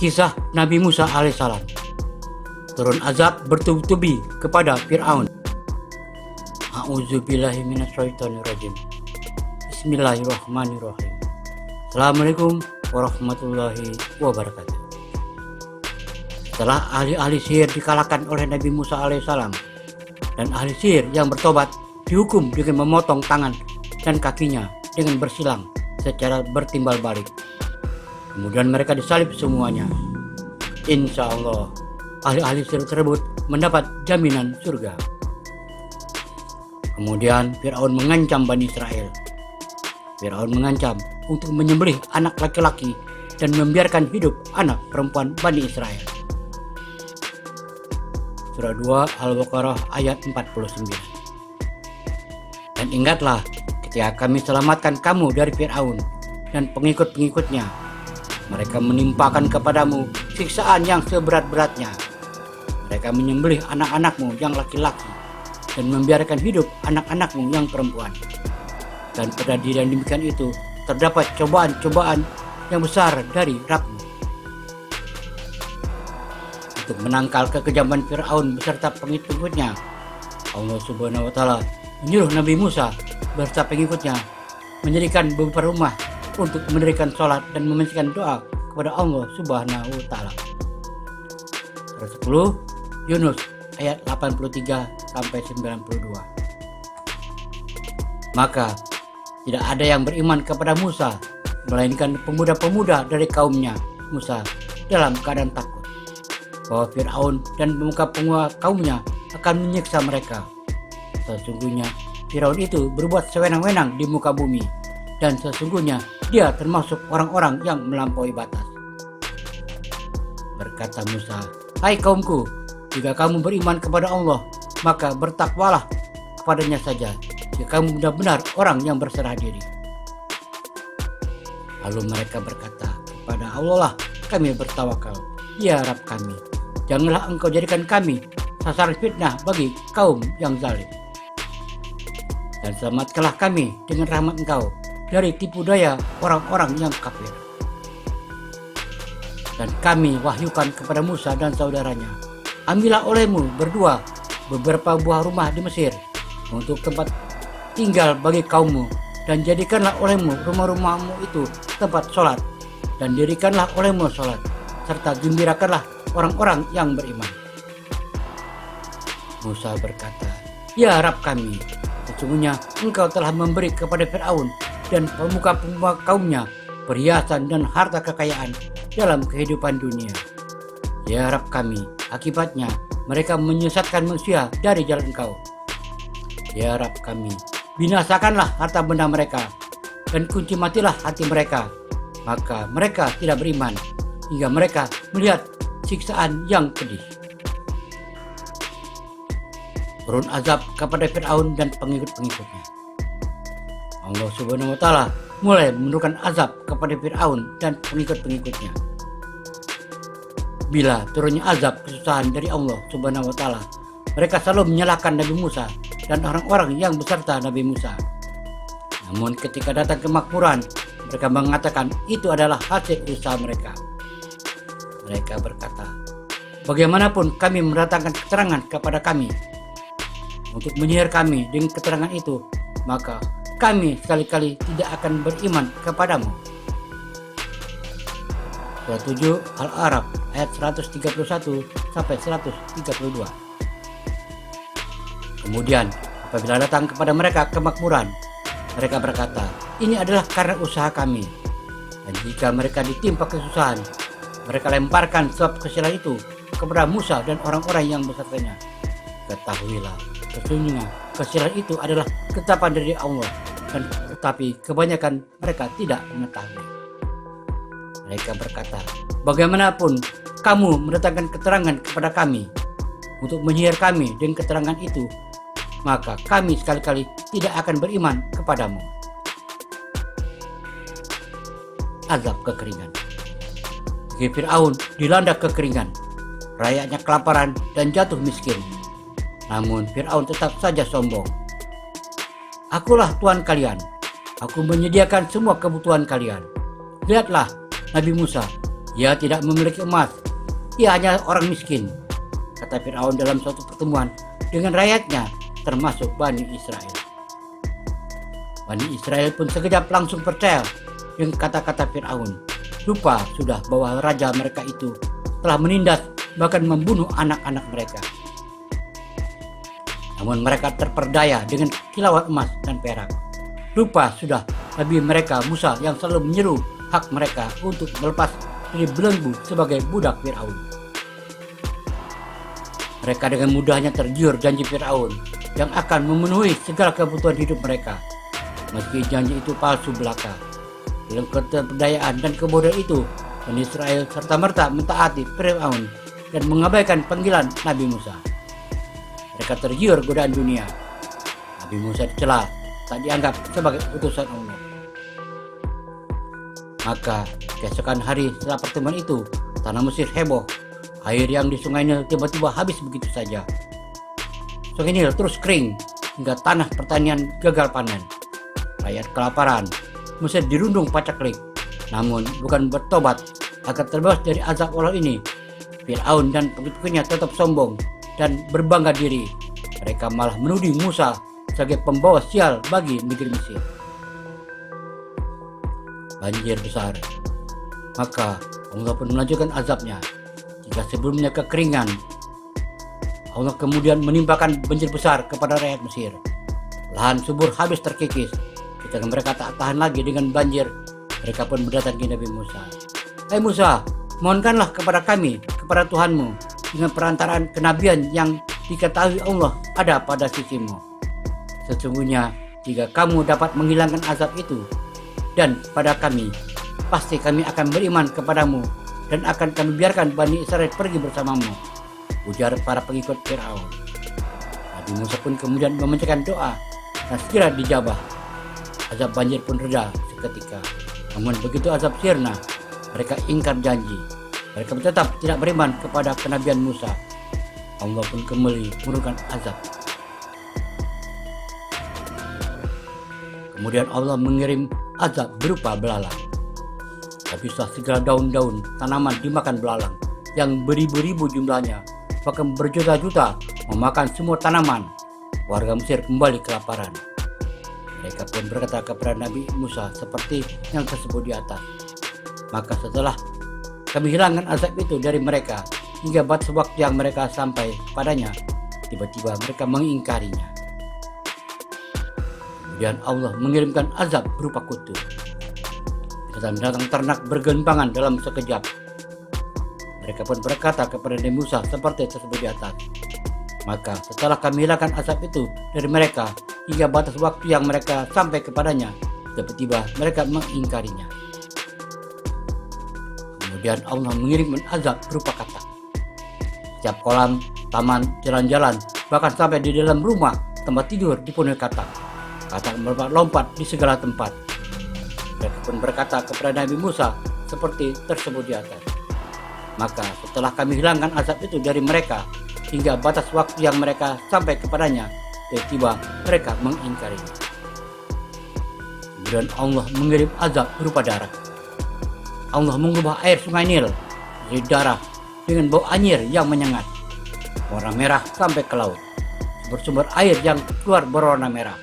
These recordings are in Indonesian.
Kisah Nabi Musa alaihissalam. Turun azab bertubi-tubi kepada Fir'aun. A'udzubillahi minasyaitonirrajim. Bismillahirrahmanirrahim. Assalamualaikum warahmatullahi wabarakatuh. Setelah ahli-ahli sihir dikalahkan oleh Nabi Musa alaihissalam, dan ahli sihir yang bertobat dihukum dengan memotong tangan dan kakinya dengan bersilang secara bertimbal balik. Kemudian mereka disalib semuanya. Insya Allah, ahli-ahli sihir tersebut mendapat jaminan surga. Kemudian Fir'aun mengancam Bani Israel. Fir'aun mengancam untuk menyembelih anak laki-laki dan membiarkan hidup anak perempuan Bani Israel. Surah 2 Al-Baqarah ayat 49. Dan ingatlah ketika kami selamatkan kamu dari Fir'aun dan pengikut-pengikutnya. Mereka menimpakan kepadamu siksaan yang seberat-beratnya. Mereka menyembelih anak-anakmu yang laki-laki dan membiarkan hidup anak-anakmu yang perempuan. Dan pada diri yang demikian itu terdapat cobaan-cobaan yang besar dari Rabb-Mu. Untuk menangkal kekejaman Fir'aun beserta pengikut-pengikutnya, Allah Subhanahu wa Ta'ala menyuruh Nabi Musa beserta pengikutnya mendirikan beberapa rumah untuk mendirikan sholat dan memanjatkan doa kepada Allah Subhanahu wa Ta'ala. Surah 10 Yunus ayat 83 sampai 92. Maka tidak ada yang beriman kepada Musa melainkan pemuda-pemuda dari kaumnya Musa dalam keadaan takut bahwa Fir'aun dan pemuka-pemuka kaumnya akan menyiksa mereka. Sesungguhnya Fir'aun itu berbuat sewenang-wenang di muka bumi, dan sesungguhnya dia termasuk orang-orang yang melampaui batas. Berkata Musa, "Hai kaumku, jika kamu beriman kepada Allah, maka bertakwalah kepadanya saja, jika kamu benar-benar orang yang berserah diri." Lalu mereka berkata, "Kepada Allah lah kami bertawakal, ya Rabb kami. Janganlah engkau jadikan kami sasaran fitnah bagi kaum yang zalim. Dan selamatkanlah kami dengan rahmat engkau dari tipu daya orang-orang yang kafir." Dan kami wahyukan kepada Musa dan saudaranya, "Ambillah olehmu berdua beberapa buah rumah di Mesir untuk tempat tinggal bagi kaummu, dan jadikanlah olehmu rumah-rumahmu itu tempat sholat, dan dirikanlah olehmu sholat, serta gembirakanlah orang-orang yang beriman." Musa berkata, "Ya Rabb kami, sesungguhnya engkau telah memberi kepada Fir'aun dan pemuka-pemuka kaumnya perhiasan dan harta kekayaan dalam kehidupan dunia. Ya Rabb kami, akibatnya mereka menyesatkan manusia dari jalan engkau. Ya Rabb kami, binasakanlah harta benda mereka, dan kunci matilah hati mereka, maka mereka tidak beriman hingga mereka melihat siksaan yang pedih." Turun azab kepada Fir'aun dan pengikut-pengikutnya. Allah Subhanahu wa Ta'ala mulai menurunkan azab kepada Fir'aun dan pengikut-pengikutnya. Bila turunnya azab kesusahan dari Allah Subhanahu wa Ta'ala, mereka selalu menyalahkan Nabi Musa dan orang-orang yang beserta Nabi Musa. Namun ketika datang kemakmuran, mereka mengatakan itu adalah hasil usaha mereka. Mereka berkata, "Bagaimanapun kami mendatangkan keterangan kepada kami untuk menyihir kami dengan keterangan itu, maka kami sekali-kali tidak akan beriman kepadamu." Surah 7 Al-A'raf ayat 131 sampai 132. Kemudian apabila datang kepada mereka kemakmuran, mereka berkata, "Ini adalah karena usaha kami." Dan jika mereka ditimpa kesusahan, mereka lemparkan sebab kesilapan itu kepada Musa dan orang-orang yang besertanya. Ketahuilah, sesungguhnya kesilapan itu adalah ketetapan dari Allah, dan tetapi kebanyakan mereka tidak mengetahui. Mereka berkata, "Bagaimanapun kamu mendatangkan keterangan kepada kami untuk menyihir kami dengan keterangan itu, maka kami sekali-kali tidak akan beriman kepadamu." Azab kekeringan. Fir'aun dilanda kekeringan, rakyatnya kelaparan dan jatuh miskin. Namun Fir'aun tetap saja sombong. "Akulah Tuhan kalian, aku menyediakan semua kebutuhan kalian. Lihatlah Nabi Musa, Ia tidak memiliki emas, ia hanya orang miskin, kata Fir'aun dalam suatu pertemuan dengan rakyatnya, termasuk Bani Israel. Bani Israel pun sekejap langsung percaya dengan kata-kata Fir'aun. Lupa sudah bahwa raja mereka itu telah menindas bahkan membunuh anak-anak mereka. Namun mereka terperdaya dengan kilauan emas dan perak. Lupa sudah nabi mereka Musa yang selalu menyeru hak mereka untuk melepas dari belenggu sebagai budak Fir'aun. Mereka dengan mudahnya tergiur janji Fir'aun yang akan memenuhi segala kebutuhan hidup mereka, meski janji itu palsu belaka. Dalam keterdayaan dan kebodohan itu, Bani Israel serta-merta mentaati Fir'aun dan mengabaikan panggilan Nabi Musa. Mereka tergiur godaan dunia. Nabi Musa dicela, tak dianggap sebagai utusan Allah. Maka keesokan hari setelah pertemuan itu, tanah Mesir heboh. Air yang di sungai Nil tiba-tiba habis begitu saja. Sungai Nil terus kering hingga tanah pertanian gagal panen. Rakyat kelaparan. Mesir dirundung pacaklik. Namun bukan bertobat agar terbebas dari azab Allah ini. Fir'aun dan pengikutnya tetap sombong dan berbangga diri. Mereka malah menuding Musa sebagai pembawa sial bagi negeri Mesir. Banjir besar. Maka Allah pun melanjutkan azabnya. Jika sebelumnya kekeringan, Allah kemudian menimpakan banjir besar kepada rakyat Mesir. Lahan subur habis terkikis. Ketika mereka tak tahan lagi dengan banjir, mereka pun mendatangi Nabi Musa. Hai Musa, mohonkanlah kepada kami, kepada Tuhanmu, dengan perantaraan kenabian yang diketahui Allah ada pada sisimu. Sesungguhnya jika kamu dapat menghilangkan azab itu dan pada kami, pasti kami akan beriman kepadamu dan akan kami biarkan Bani Israel pergi bersamamu, ujar para pengikut Fir'aun. Nabi Musa pun kemudian membacakan doa dan segera dijabah. Azab banjir pun reda seketika. Namun begitu azab sirna, mereka ingkar janji. Mereka tetap tidak beriman kepada kenabian Musa. Allah pun kembali menurunkan azab. Kemudian Allah mengirim azab berupa belalang. Habislah segala daun-daun tanaman dimakan belalang yang beribu-ribu jumlahnya, bahkan berjuta-juta memakan semua tanaman. Warga Mesir kembali kelaparan. Mereka pun berkata kepada Nabi Musa seperti yang tersebut di atas. Maka setelah kami hilangkan azab itu dari mereka hingga batas waktu yang mereka sampai padanya, tiba-tiba mereka mengingkarinya. Kemudian Allah mengirimkan azab berupa kutu. Binatang ternak bergembangan dalam sekejap. Mereka pun berkata kepada Nabi Musa seperti tersebut di atas. Maka setelah kami hilangkan azab itu dari mereka hingga batas waktu yang mereka sampai kepadanya, tiba-tiba mereka mengingkarinya. Kemudian Allah mengirim azab berupa katak. Setiap kolam, taman, jalan-jalan, bahkan sampai di dalam rumah tempat tidur dipenuhi katak. Katak melompat di segala tempat. Mereka pun berkata kepada Nabi Musa seperti tersebut di atas. Maka setelah kami hilangkan azab itu dari mereka hingga batas waktu yang mereka sampai kepadanya, tiba-tiba mereka mengingkarinya. Kemudian Allah mengirim azab berupa darah. Allah mengubah air sungai Nil dari darah dengan bau anyir yang menyengat, warna merah sampai ke laut. Bersumber air yang keluar berwarna merah,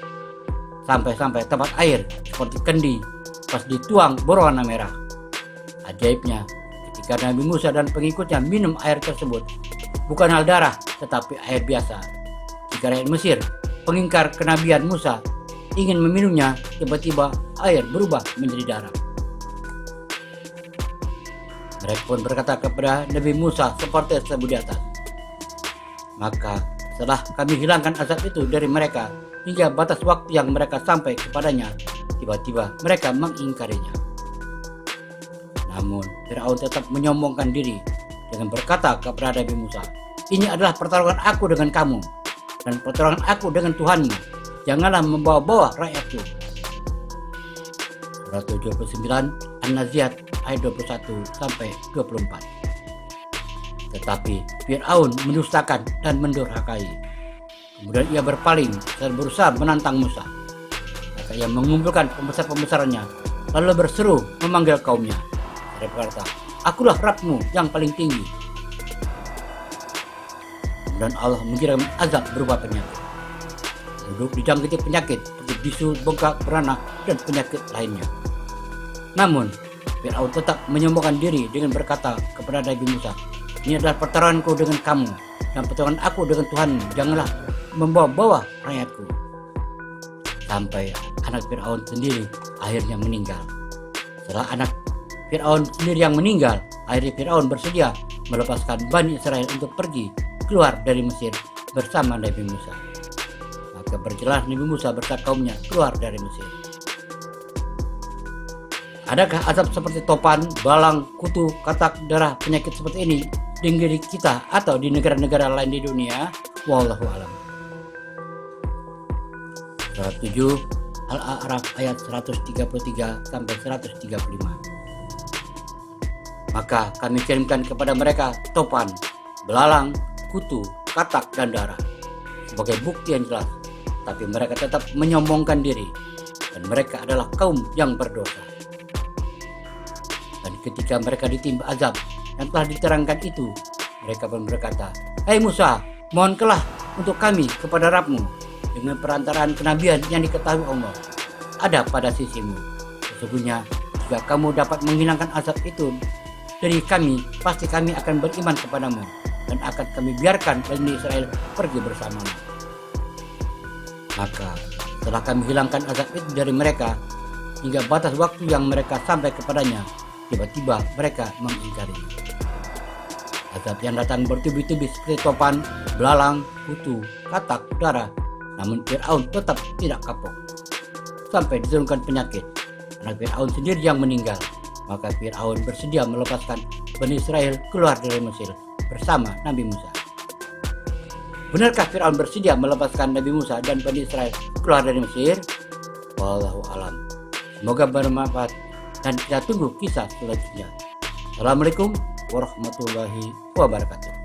sampai tempat air seperti kendi pas dituang berwarna merah. Ajaibnya, ketika Nabi Musa dan pengikutnya minum air tersebut, bukan hal darah tetapi air biasa. Jika rakyat Mesir, pengingkar kenabian Musa, ingin meminumnya, tiba-tiba air berubah menjadi darah. Mereka pun berkata kepada Nabi Musa seperti tersebut di atas. Maka setelah kami hilangkan azab itu dari mereka hingga batas waktu yang mereka sampai kepadanya, tiba-tiba mereka mengingkarinya. Namun Fir'aun tetap menyombongkan diri dengan berkata kepada Nabi Musa, "Ini adalah pertarungan aku dengan kamu dan pertarungan aku dengan Tuhanmu. Janganlah membawa-bawa rakyatku." Surat 79 An-Nazi'at ayat 21 sampai 24. Tetapi Fir'aun mendustakan dan mendurhakai. Kemudian ia berpaling dan berusaha menantang Musa. Maka ia mengumpulkan pembesar-pembesarnya lalu berseru memanggil kaumnya. Dia berkata, akulah Rabbmu yang paling tinggi. Dan Allah mengirim azab berupa penyakit. Penduduk dijangkiti penyakit seperti bisu, bengkak, beranak, dan penyakit lainnya. Namun, Fir'aun tetap menyombongkan diri dengan berkata kepada Nabi Musa, "Ini adalah pertaruhanku dengan kamu, dan pertolongan aku dengan Tuhanmu. Janganlah membawa-bawa rakyatku." Sampai anak Fir'aun sendiri akhirnya meninggal. Setelah anak Fir'aun sendiri yang meninggal, akhirnya Fir'aun bersedia melepaskan Bani Israel untuk pergi keluar dari Mesir bersama Nabi Musa. Maka berjalan Nabi Musa bersama kaumnya keluar dari Mesir. Adakah azab seperti topan, balang, kutu, katak, darah, penyakit seperti ini di negeri kita atau di negara-negara lain di dunia? Wallahu a'lam. Surat 7 Al-A'raf ayat 133 sampai 135. Maka kami kirimkan kepada mereka topan, belalang, kutu, katak, dan darah sebagai bukti yang jelas, tapi mereka tetap menyombongkan diri, dan mereka adalah kaum yang berdosa. Dan ketika mereka ditimpa azab yang telah diterangkan itu, mereka pun berkata, "Hai Musa, mohonkanlah untuk kami kepada Rabbmu dengan perantaraan kenabian yang diketahui Allah ada pada sisimu. Sesungguhnya jika kamu dapat menghilangkan azab itu dari kami, pasti kami akan beriman kepadamu, dan akan kami biarkan Bani Israel pergi bersamamu." Maka setelah kami hilangkan azab itu dari mereka hingga batas waktu yang mereka sampai kepadanya, tiba-tiba mereka mengingkarinya. Azab yang datang bertubi-tubi seperti topan, belalang, kutu, katak, darah, namun Fir'aun tetap tidak kapok. Sampai diturunkan penyakit, anak Fir'aun sendiri yang meninggal. Maka Fir'aun bersedia melepaskan Bani Israel keluar dari Mesir bersama Nabi Musa. Benarkah Fir'aun bersedia melepaskan Nabi Musa dan Bani Israel keluar dari Mesir? Wallahu alam. Semoga bermanfaat dan kita tunggu kisah selanjutnya. Assalamualaikum warahmatullahi wabarakatuh.